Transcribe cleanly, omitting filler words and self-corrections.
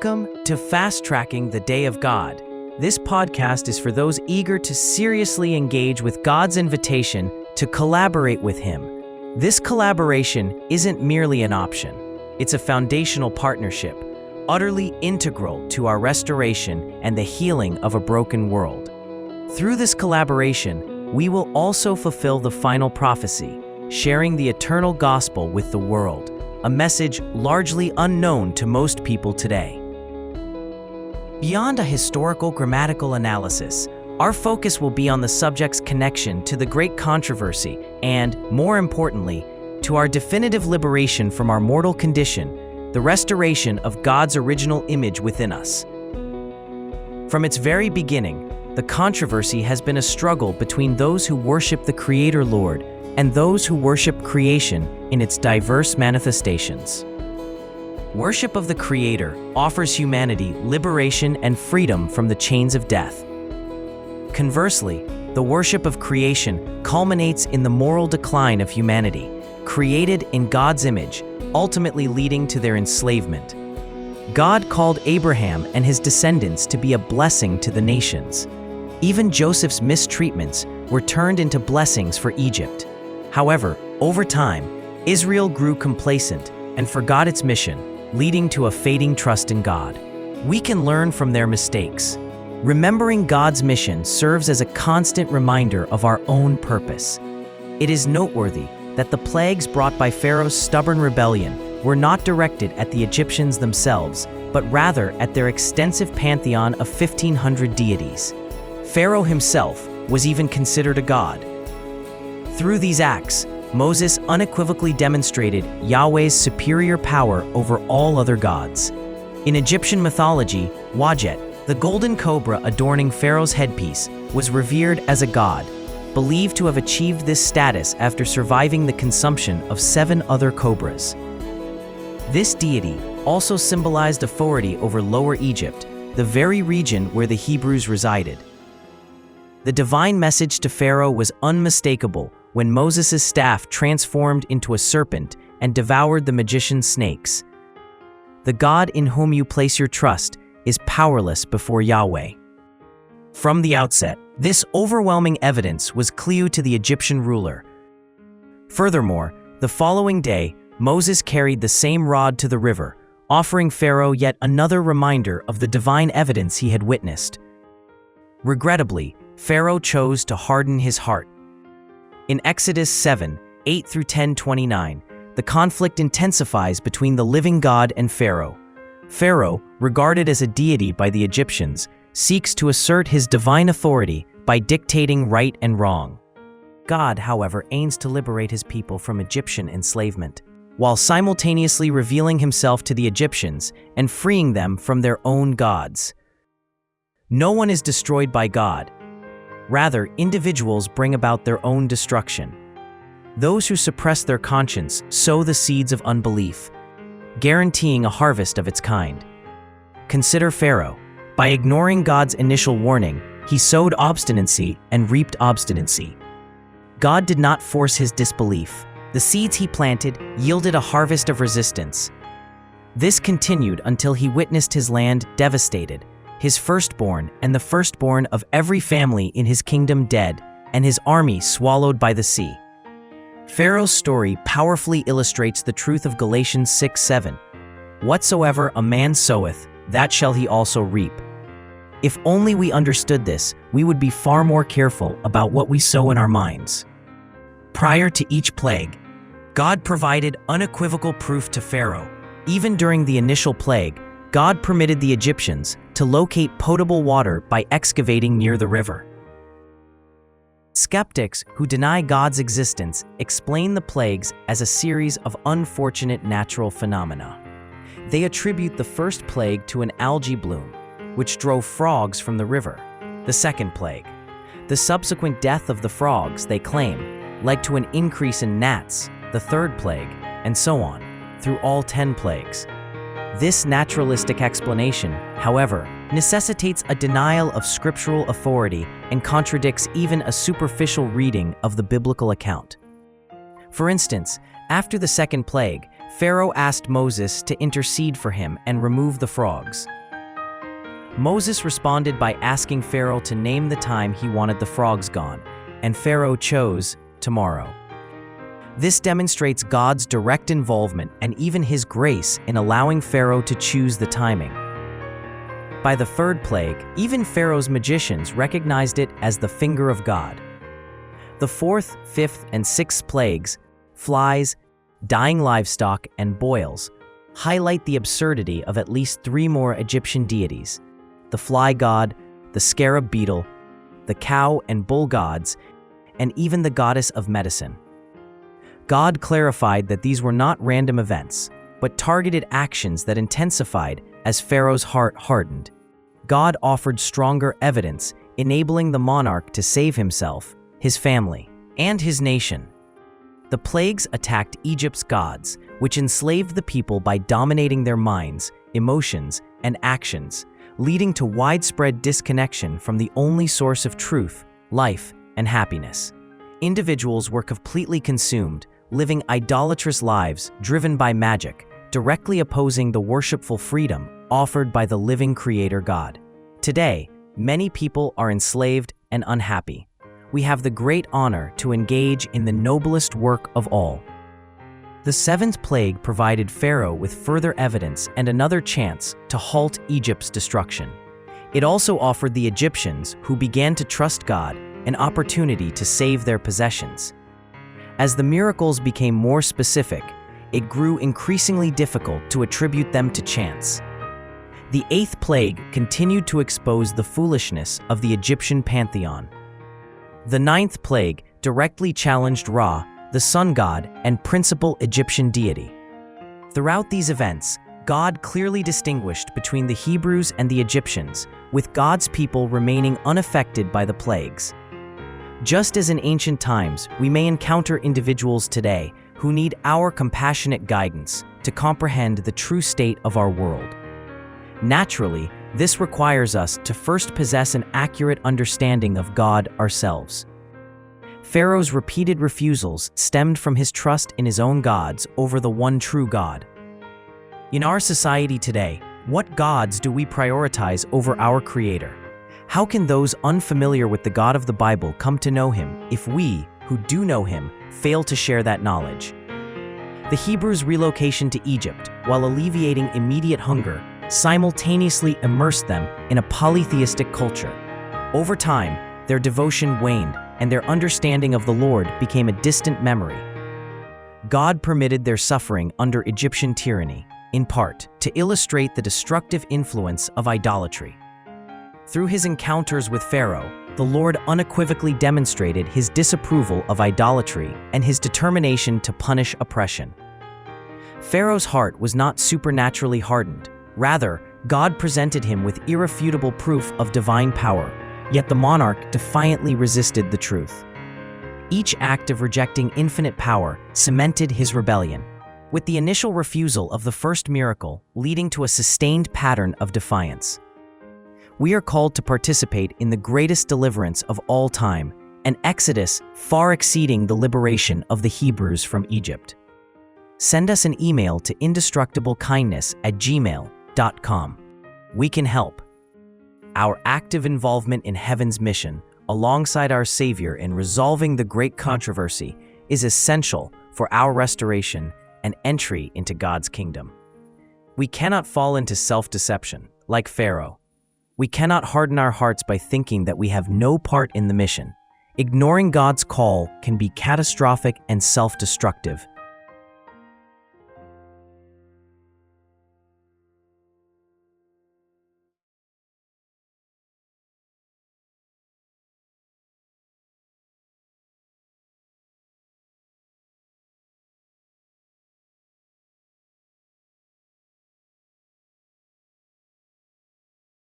Welcome to Fast Tracking the Day of God. This podcast is for those eager to seriously engage with God's invitation to collaborate with Him. This collaboration isn't merely an option, it's a foundational partnership, utterly integral to our restoration and the healing of a broken world. Through this collaboration, we will also fulfill the final prophecy, sharing the eternal gospel with the world, a message largely unknown to most people today. Beyond a historical grammatical analysis, our focus will be on the subject's connection to the great controversy and, more importantly, to our definitive liberation from our mortal condition, the restoration of God's original image within us. From its very beginning, the controversy has been a struggle between those who worship the Creator Lord and those who worship creation in its diverse manifestations. Worship of the Creator offers humanity liberation and freedom from the chains of death. Conversely, the worship of creation culminates in the moral decline of humanity, created in God's image, ultimately leading to their enslavement. God called Abraham and his descendants to be a blessing to the nations. Even Joseph's mistreatments were turned into blessings for Egypt. However, over time, Israel grew complacent and forgot its mission, leading to a fading trust in God. We can learn from their mistakes. Remembering God's mission serves as a constant reminder of our own purpose. It is noteworthy that the plagues brought by Pharaoh's stubborn rebellion were not directed at the Egyptians themselves, but rather at their extensive pantheon of 1,500 deities. Pharaoh himself was even considered a god. Through these acts, Moses unequivocally demonstrated Yahweh's superior power over all other gods. In Egyptian mythology, Wadjet, the golden cobra adorning Pharaoh's headpiece, was revered as a god, believed to have achieved this status after surviving the consumption of 7 other cobras. This deity also symbolized authority over Lower Egypt, the very region where the Hebrews resided. The divine message to Pharaoh was unmistakable when Moses' staff transformed into a serpent and devoured the magician's snakes. The God in whom you place your trust is powerless before Yahweh. From the outset, this overwhelming evidence was clear to the Egyptian ruler. Furthermore, the following day, Moses carried the same rod to the river, offering Pharaoh yet another reminder of the divine evidence he had witnessed. Regrettably, Pharaoh chose to harden his heart. In Exodus 7, 8-10-29, the conflict intensifies between the living God and Pharaoh. Pharaoh, regarded as a deity by the Egyptians, seeks to assert his divine authority by dictating right and wrong. God, however, aims to liberate his people from Egyptian enslavement, while simultaneously revealing himself to the Egyptians and freeing them from their own gods. No one is destroyed by God. Rather, individuals bring about their own destruction. Those who suppress their conscience sow the seeds of unbelief, guaranteeing a harvest of its kind. Consider Pharaoh. By ignoring God's initial warning, he sowed obstinacy and reaped obstinacy. God did not force his disbelief. The seeds he planted yielded a harvest of resistance. This continued until he witnessed his land devastated, his firstborn and the firstborn of every family in his kingdom dead, and his army swallowed by the sea. Pharaoh's story powerfully illustrates the truth of Galatians 6:7. Whatsoever a man soweth, that shall he also reap. If only we understood this, we would be far more careful about what we sow in our minds. Prior to each plague, God provided unequivocal proof to Pharaoh. Even during the initial plague, God permitted the Egyptians to locate potable water by excavating near the river. Skeptics who deny God's existence explain the plagues as a series of unfortunate natural phenomena. They attribute the first plague to an algae bloom, which drove frogs from the river. The second plague, the subsequent death of the frogs, they claim, led to an increase in gnats, the third plague, and so on, through all 10 plagues. This naturalistic explanation, however, necessitates a denial of scriptural authority and contradicts even a superficial reading of the biblical account. For instance, after the second plague, Pharaoh asked Moses to intercede for him and remove the frogs. Moses responded by asking Pharaoh to name the time he wanted the frogs gone, and Pharaoh chose tomorrow. This demonstrates God's direct involvement and even his grace in allowing Pharaoh to choose the timing. By the third plague, even Pharaoh's magicians recognized it as the finger of God. The fourth, fifth, and sixth plagues, flies, dying livestock, and boils, highlight the absurdity of at least three more Egyptian deities: the fly god, the scarab beetle, the cow and bull gods, and even the goddess of medicine. God clarified that these were not random events, but targeted actions that intensified as Pharaoh's heart hardened. God offered stronger evidence, enabling the monarch to save himself, his family, and his nation. The plagues attacked Egypt's gods, which enslaved the people by dominating their minds, emotions, and actions, leading to widespread disconnection from the only source of truth, life, and happiness. Individuals were completely consumed, living idolatrous lives driven by magic, directly opposing the worshipful freedom offered by the living Creator God. Today, many people are enslaved and unhappy. We have the great honor to engage in the noblest work of all. The seventh plague provided Pharaoh with further evidence and another chance to halt Egypt's destruction. It also offered the Egyptians, who began to trust God, an opportunity to save their possessions. As the miracles became more specific, it grew increasingly difficult to attribute them to chance. The eighth plague continued to expose the foolishness of the Egyptian pantheon. The ninth plague directly challenged Ra, the sun god and principal Egyptian deity. Throughout these events, God clearly distinguished between the Hebrews and the Egyptians, with God's people remaining unaffected by the plagues. Just as in ancient times, we may encounter individuals today who need our compassionate guidance to comprehend the true state of our world. Naturally, this requires us to first possess an accurate understanding of God ourselves. Pharaoh's repeated refusals stemmed from his trust in his own gods over the one true God. In our society today, what gods do we prioritize over our Creator? How can those unfamiliar with the God of the Bible come to know Him if we, who do know Him, fail to share that knowledge? The Hebrews' relocation to Egypt, while alleviating immediate hunger, simultaneously immersed them in a polytheistic culture. Over time, their devotion waned, and their understanding of the Lord became a distant memory. God permitted their suffering under Egyptian tyranny, in part, to illustrate the destructive influence of idolatry. Through his encounters with Pharaoh, the Lord unequivocally demonstrated his disapproval of idolatry and his determination to punish oppression. Pharaoh's heart was not supernaturally hardened. Rather, God presented him with irrefutable proof of divine power, yet the monarch defiantly resisted the truth. Each act of rejecting infinite power cemented his rebellion, with the initial refusal of the first miracle leading to a sustained pattern of defiance. We are called to participate in the greatest deliverance of all time, an exodus far exceeding the liberation of the Hebrews from Egypt. Send us an email to indestructiblekindness@gmail.com. We can help. Our active involvement in heaven's mission, alongside our Savior in resolving the great controversy, is essential for our restoration and entry into God's kingdom. We cannot fall into self-deception, like Pharaoh. We cannot harden our hearts by thinking that we have no part in the mission. Ignoring God's call can be catastrophic and self-destructive,